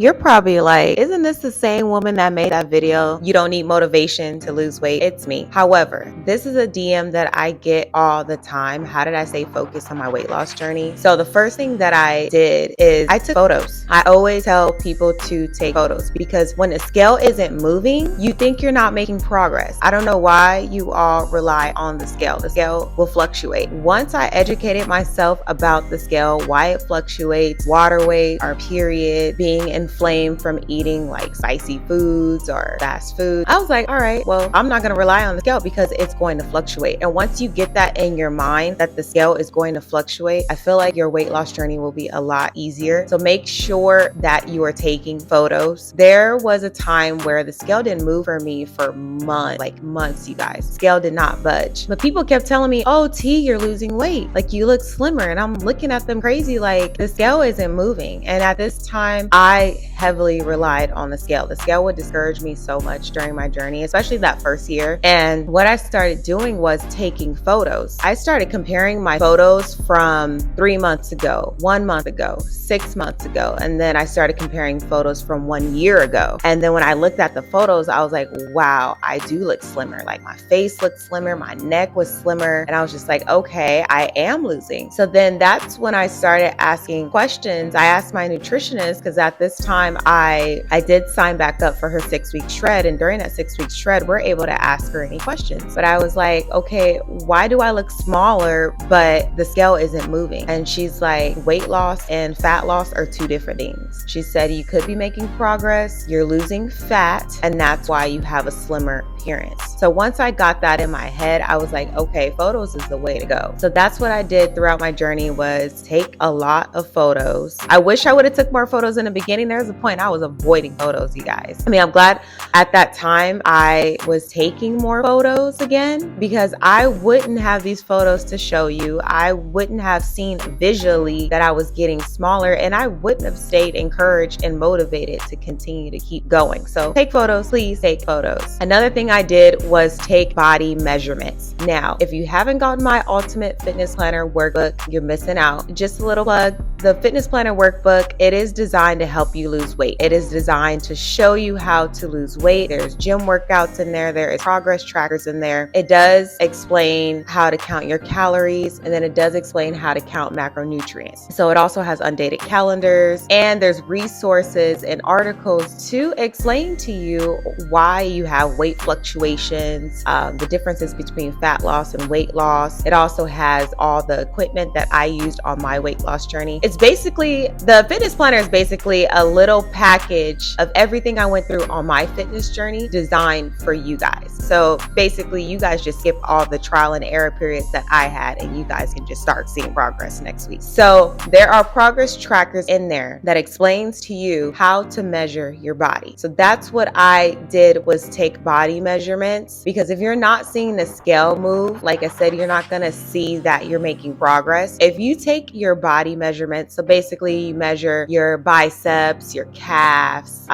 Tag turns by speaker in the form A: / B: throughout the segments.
A: You're probably like, isn't this the same woman that made that video? You don't need motivation to lose weight. It's me. However, this is a DM that I get all the time. How did I stay focused on my weight loss journey? So the first thing that I did is I took photos. I always tell people to take photos because when the scale isn't moving, you think you're not making progress. I don't know why you all rely on the scale. The scale will fluctuate. Once I educated myself about the scale, why it fluctuates, water weight, our period, being inflamed from eating like spicy foods or fast food, I was like, all right, well, I'm not going to rely on the scale because it's going to fluctuate. And once you get that in your mind that the scale is going to fluctuate, I feel like your weight loss journey will be a lot easier. So make sure that you are taking photos. There was a time where the scale didn't move for me for months, you guys. Scale did not budge. But people kept telling me, oh, T, you're losing weight. Like you look slimmer. And I'm looking at them crazy like the scale isn't moving. And at this time, I heavily relied on the scale. The scale would discourage me so much during my journey, especially that first year. And what I started doing was taking photos. I started comparing my photos from 3 months ago, 1 month ago, 6 months ago. And then I started comparing photos from 1 year ago. And then when I looked at the photos, I was like, wow, I do look slimmer. Like my face looked slimmer, my neck was slimmer. And I was just like, okay, I am losing. So then that's when I started asking questions. I asked my nutritionist because at this time I did sign back up for her 6-week shred. And during that 6-week shred, we're able to ask her any questions. But I was like, okay, why do I look smaller, but the scale isn't moving? And she's like, weight loss and fat loss are two different things. She said, you could be making progress, you're losing fat, and that's why you have a slimmer appearance. So once I got that in my head, I was like, okay, photos is the way to go. So that's what I did throughout my journey, was take a lot of photos. I wish I would have took more photos in the beginning. There was a point I was avoiding photos, you guys. I mean, I'm glad at that time I was taking more photos again, because I wouldn't have these photos to show you. I wouldn't have seen visually that I was getting smaller, and I wouldn't have stayed encouraged and motivated to continue to keep going. So take photos, please take photos. Another thing I did was take body measurements. Now, if you haven't gotten my Ultimate Fitness Planner workbook, you're missing out. Just a little plug. The Fitness Planner workbook, it is designed to help you lose weight. It is designed to show you how to lose weight. There's gym workouts in there. There is progress trackers in there. It does explain how to count your calories, and then it does explain how to count macronutrients. So it also has undated calendars, and there's resources and articles to explain to you why you have weight fluctuations, the differences between fat loss and weight loss. It also has all the equipment that I used on my weight loss journey. It's basically, the fitness planner is basically a little package of everything I went through on my fitness journey designed for you guys. So basically you guys just skip all the trial and error periods that I had, and you guys can just start seeing progress next week. So there are progress trackers in there that explains to you how to measure your body. So that's what I did, was take body measurements, because if you're not seeing the scale move, like I said, you're not going to see that you're making progress. If you take your body measurements, so basically you measure your biceps, your calves,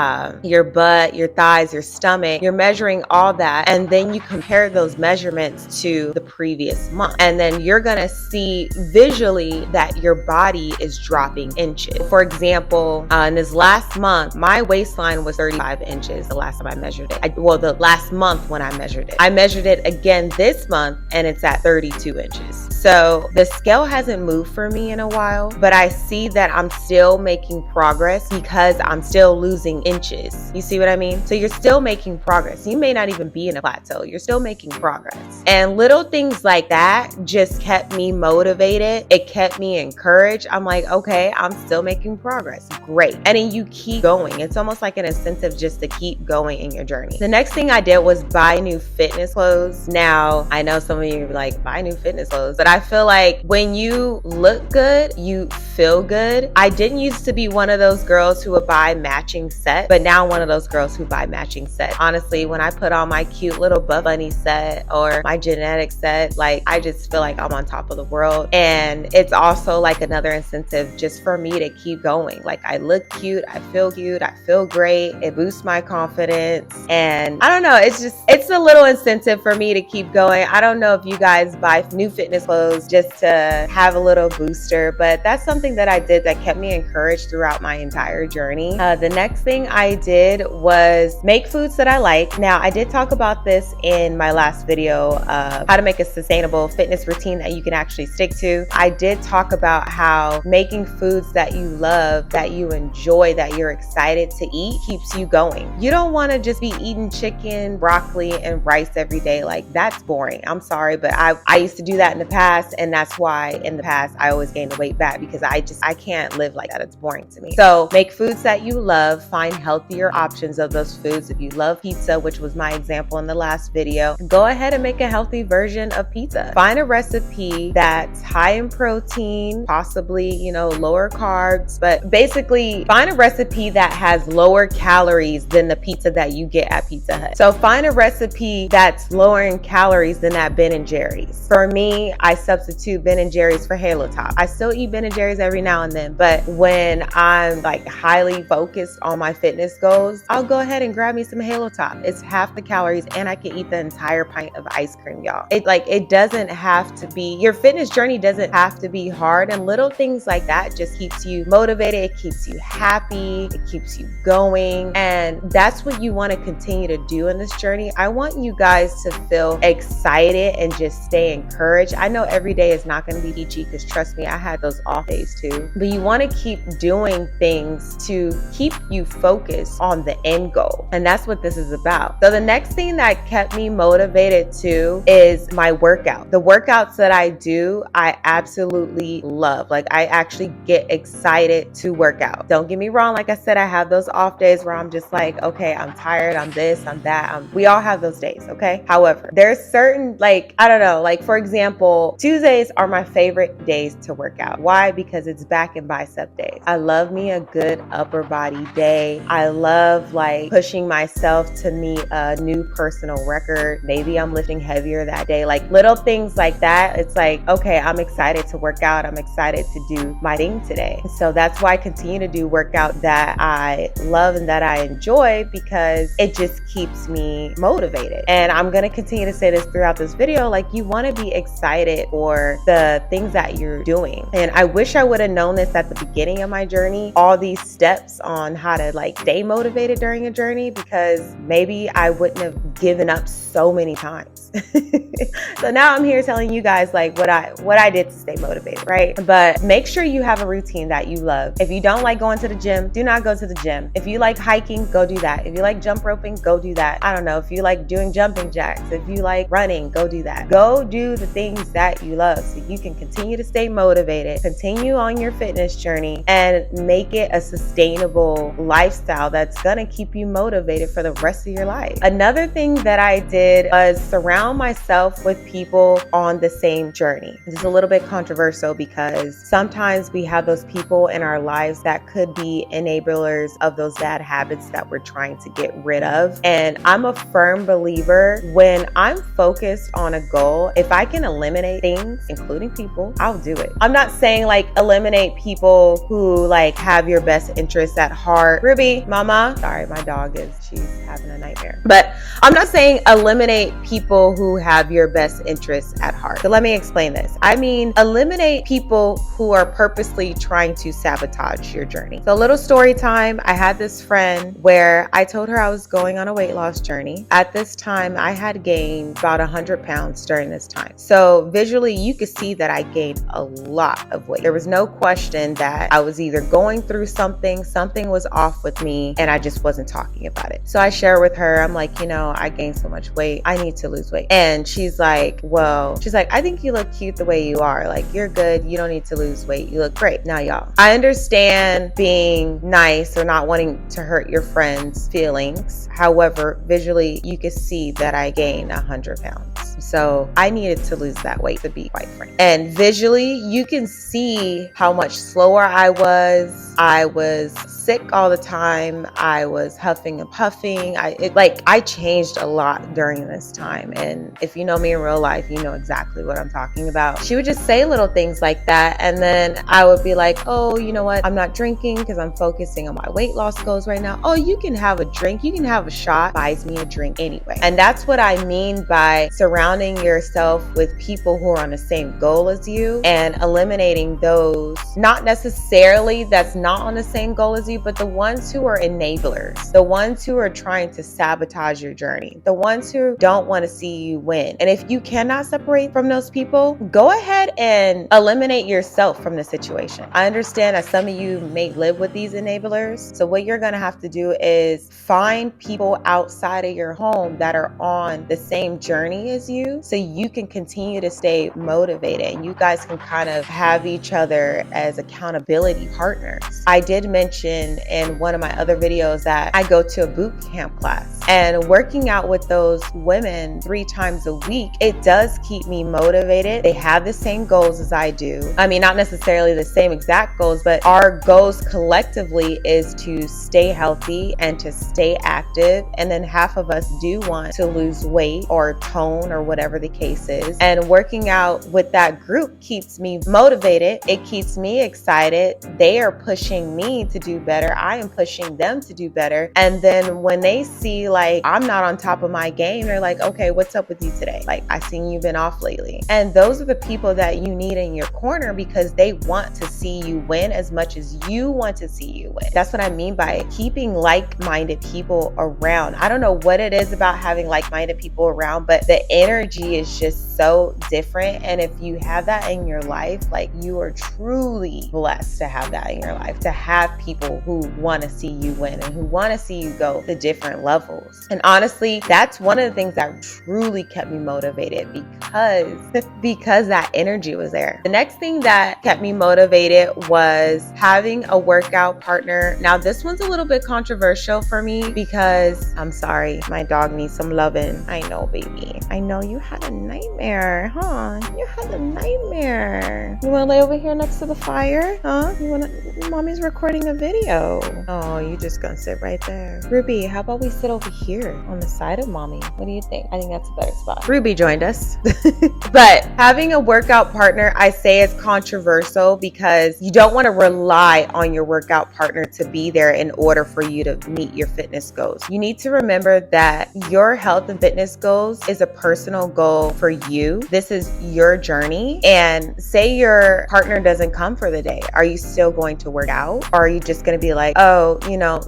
A: your butt, your thighs, your stomach, you're measuring all that, and then you compare those measurements to the previous month, and then you're going to see visually that your body is dropping inches. For example, in this last month, my waistline was 35 inches the last time I measured it. The last month when I measured it. I measured it again this month, and it's at 32 inches. So the scale hasn't moved for me in a while, but I see that I'm still making progress because I'm still losing inches. You see what I mean? So you're still making progress. You may not even be in a plateau. You're still making progress. And little things like that just kept me motivated. It kept me encouraged. I'm like, okay, I'm still making progress. Great. And then you keep going. It's almost like an incentive just to keep going in your journey. The next thing I did was buy new fitness clothes. Now, I know some of you are like, buy new fitness clothes, but I feel like when you look good, you feel good. I didn't used to be one of those girls who would buy matching set, but now I'm one of those girls who buy matching set. Honestly, when I put on my cute little Buff Bunny set or my genetic set, like I just feel like I'm on top of the world. And it's also like another incentive just for me to keep going. Like I look cute, I feel great. It boosts my confidence. And I don't know, it's a little incentive for me to keep going. I don't know if you guys buy new fitness clothes just to have a little booster, but that's something something that I did that kept me encouraged throughout my entire journey. The next thing I did was make foods that I like. Now, I did talk about this in my last video of how to make a sustainable fitness routine that you can actually stick to. I did talk about how making foods that you love, that you enjoy, that you're excited to eat keeps you going. You don't want to just be eating chicken, broccoli, and rice every day. Like, that's boring. I'm sorry, but I used to do that in the past, and that's why in the past I always gained the weight back, because I can't live like that. It's boring to me. So make foods that you love, find healthier options of those foods. If you love pizza, which was my example in the last video, go ahead and make a healthy version of pizza. Find a recipe that's high in protein, possibly, lower carbs, but basically find a recipe that has lower calories than the pizza that you get at Pizza Hut. So find a recipe that's lower in calories than that Ben and Jerry's. For me, I substitute Ben and Jerry's for Halo Top. I still eat Ben and Jerry's every now and then, but when I'm like highly focused on my fitness goals, I'll go ahead and grab me some Halo Top. It's half the calories and I can eat the entire pint of ice cream, y'all. It doesn't have to be, your fitness journey doesn't have to be hard, and little things like that just keeps you motivated. It keeps you happy. It keeps you going. And that's what you want to continue to do in this journey. I want you guys to feel excited and just stay encouraged. I know every day is not going to be peachy, because trust me, I had those off days too. But you want to keep doing things to keep you focused on the end goal. And that's what this is about. So the next thing that kept me motivated too is my workout. The workouts that I do, I absolutely love. Like, I actually get excited to work out. Don't get me wrong. Like I said, I have those off days where I'm just like, okay, I'm tired. I'm this, I'm that. We all have those days. Okay. However, there's certain, I don't know, for example, Tuesdays are my favorite days to work out. Why? Because it's back and bicep days. I love me a good upper body day. I love pushing myself to meet a new personal record. Maybe I'm lifting heavier that day. Little things like that. It's okay, I'm excited to work out. I'm excited to do my thing today. So that's why I continue to do workout that I love and that I enjoy, because it just keeps me motivated. And I'm going to continue to say this throughout this video. You want to be excited for the things that you're doing. And I wish I would have known this at the beginning of my journey, all these steps on how to stay motivated during a journey, because maybe I wouldn't have given up so many times. So now I'm here telling you guys what I did to stay motivated, right? But make sure you have a routine that you love. If you don't like going to the gym, do not go to the gym. If you like hiking, go do that. If you like jump roping, go do that. I don't know. If you like doing jumping jacks, if you like running, go do that. Go do the things that you love so you can continue to stay motivated, continue on your fitness journey, and make it a sustainable lifestyle that's gonna keep you motivated for the rest of your life. Another thing that I did was surround myself with people on the same journey. This is a little bit controversial, because sometimes we have those people in our lives that could be enablers of those bad habits that we're trying to get rid of. And I'm a firm believer, when I'm focused on a goal, if I can eliminate things, including people, I'll do it. I'm not saying eliminate people who have your best interests at heart. Ruby, mama, sorry, my dog she's having a nightmare. But I'm not saying eliminate people who have your best interests at heart. So let me explain this. I mean, eliminate people who are purposely trying to sabotage your journey. So a little story time. I had this friend where I told her I was going on a weight loss journey. At this time, I had gained about 100 pounds during this time. So visually, you could see that I gained a lot of weight. There was no question that I was either going through something was off with me, and I just wasn't talking about it. So I share with her, I'm like, I gained so much weight. I need to lose weight. And she's like, I think you look cute the way you are. You're good. You don't need to lose weight. You look great. Now, y'all, I understand being nice or not wanting to hurt your friend's feelings. However, visually, you can see that I gained 100 pounds. So I needed to lose that weight, to be quite frank. And visually, you can see how much slower I was. I was sick all the time. I was huffing and puffing. I changed a lot during this time. And if you know me in real life, you know exactly what I'm talking about. She would just say little things like that. And then I would be like, oh, you know what? I'm not drinking because I'm focusing on my weight loss goals right now. Oh, you can have a drink. You can have a shot. Buys me a drink anyway. And that's what I mean by surrounding yourself with people who are on the same goal as you and eliminating those, not necessarily that's not on the same goal as you, but the ones who are enablers, the ones who are trying to sabotage your journey, the ones who don't want to see you win. And if you cannot separate from those people, go ahead and eliminate yourself from the situation. I understand that some of you may live with these enablers. So what you're going to have to do is find people outside of your home that are on the same journey as you so you can continue to stay motivated and you guys can kind of have each other as accountability partners. I did mention in one of my other videos that I go to a boot camp class, and working out with those women 3 times a week, it does keep me motivated. They have the same goals as I do. I mean, not necessarily the same exact goals, but our goals collectively is to stay healthy and to stay active. And then half of us do want to lose weight or tone or whatever the case is. And working out with that group keeps me motivated. It keeps me excited. They are pushing me to do better. I am pushing them to do better. And then when they see like I'm not on top of my game, they're like, okay, what's up with you today? Like, I seen you've been off lately. And those are the people that you need in your corner because they want to see you win as much as you want to see you win. That's what I mean by keeping like-minded people around. I don't know what it is about having like-minded people around, but the energy is just so different. And if you have that in your life, like, you are truly blessed to have that in your life, to have people who want to see you win and who want to see you go to different levels. And honestly, that's one of the things that truly kept me motivated because that energy was there. The next thing that kept me motivated was having a workout partner. Now, this one's a little bit controversial for me because I'm sorry, my dog needs some loving. I know, baby. I know you had a nightmare, huh? You had a nightmare. You want to lay over here next to the fire, huh? Mommy's recording a video. Oh, you just gonna sit right there. Ruby, how about we sit over here on the side of mommy? What do you think? I think that's a better spot. Ruby joined us. But having a workout partner, I say it's controversial because you don't want to rely on your workout partner to be there in order for you to meet your fitness goals. You need to remember that your health and fitness goals is a personal goal for you. This is your journey. And say your partner doesn't come for the day. Are you still going to work out? Or are you just going to be like, oh,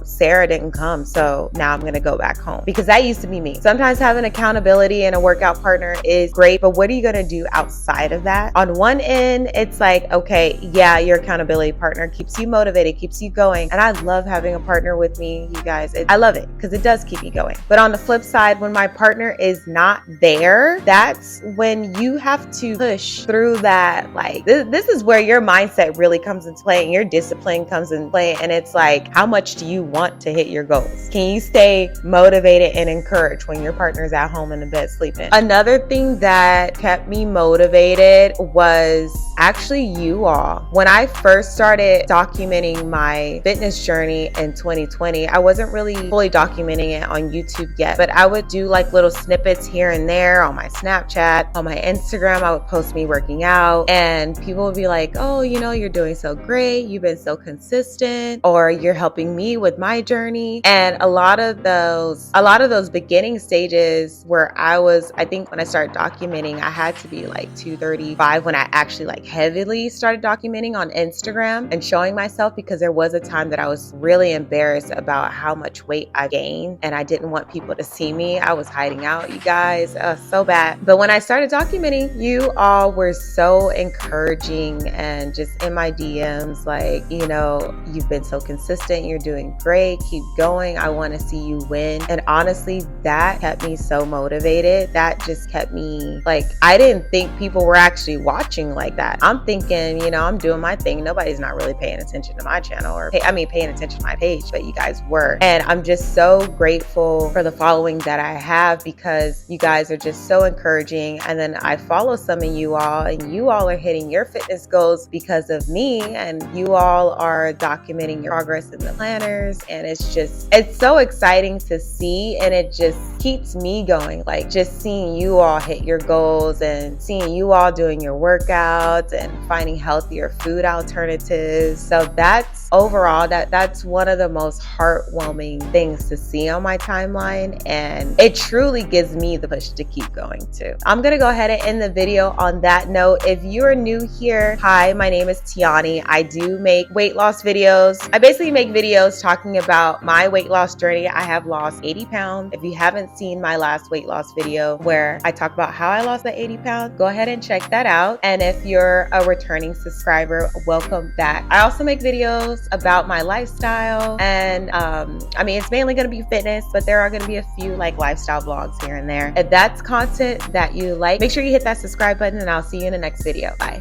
A: Sarah didn't come, so now I'm going to go back home? Because that used to be me. Sometimes having accountability and a workout partner is great, but what are you going to do outside of that? On one end, it's like, okay, yeah, your accountability partner keeps you motivated, keeps you going. And I love having a partner with me, you guys. I love it because it does keep me going. But on the flip side, when my partner is not there, that's when you have to push through that. Like, this is where your mindset really comes into play and your discipline comes into play. And it's like, how much do you want to hit your goals? Can you stay motivated and encouraged when your partner's at home in the bed sleeping? Another thing that kept me motivated was actually you all. When I first started documenting my fitness journey in 2020, I wasn't really fully documenting it on YouTube yet, but I would do like little snippets here and there on my Snapchat, on my Instagram. I would post me working out and people would be like, oh, you're doing so great. You've been so consistent, or you're helping me with my journey. And a lot of those beginning stages where I think when I started documenting, I had to be like 235 when I actually like heavily started documenting on Instagram and showing myself, because there was a time that I was really embarrassed about how much weight I gained and I didn't want people to see me. I was hiding out, you guys, so bad. But when I started documenting, you all were so encouraging and just in my DMs, like, you've been so consistent, you're doing great, keep going, I want to see you win. And honestly, that kept me so motivated. That just kept me like, I didn't think people were actually watching like that. I'm thinking, I'm doing my thing. Nobody's not really paying attention to my channel paying attention to my page, but you guys were. And I'm just so grateful for the following that I have because you guys are just so encouraging. And then I follow some of you all and you all are hitting your fitness goals because of me, and you all are documenting your progress in the planners, and it's so exciting to see, and it just keeps me going. Like just seeing you all hit your goals and seeing you all doing your workouts and finding healthier food alternatives. So that's overall that's one of the most heartwarming things to see on my timeline, and it truly gives me the push to keep going too. I'm gonna go ahead and end the video on that note. If you're new here, hi, my name is Tiani. I do make weight loss videos. I basically make videos talking about my weight loss journey. I have lost 80 pounds. If you haven't seen my last weight loss video where I talk about how I lost the 80 pounds, go ahead and check that out. And if you're a returning subscriber, welcome back. I also make videos about my lifestyle, and I mean, it's mainly going to be fitness, but there are going to be a few like lifestyle vlogs here and there. If that's content that you like, make sure you hit that subscribe button, and I'll see you in the next video. Bye.